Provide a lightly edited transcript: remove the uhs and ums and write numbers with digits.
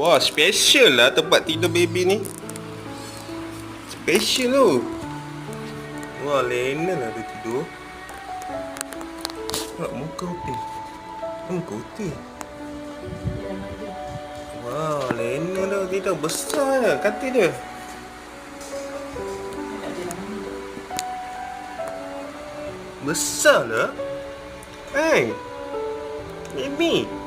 Wah, special lah tempat tidur baby ni. Special tu. Wah, lena lah dia tidur. Nampak muka putih. Muka putih. Wah, lena tu tidur. Besar lah katil dia. Besar lah. Hey, baby.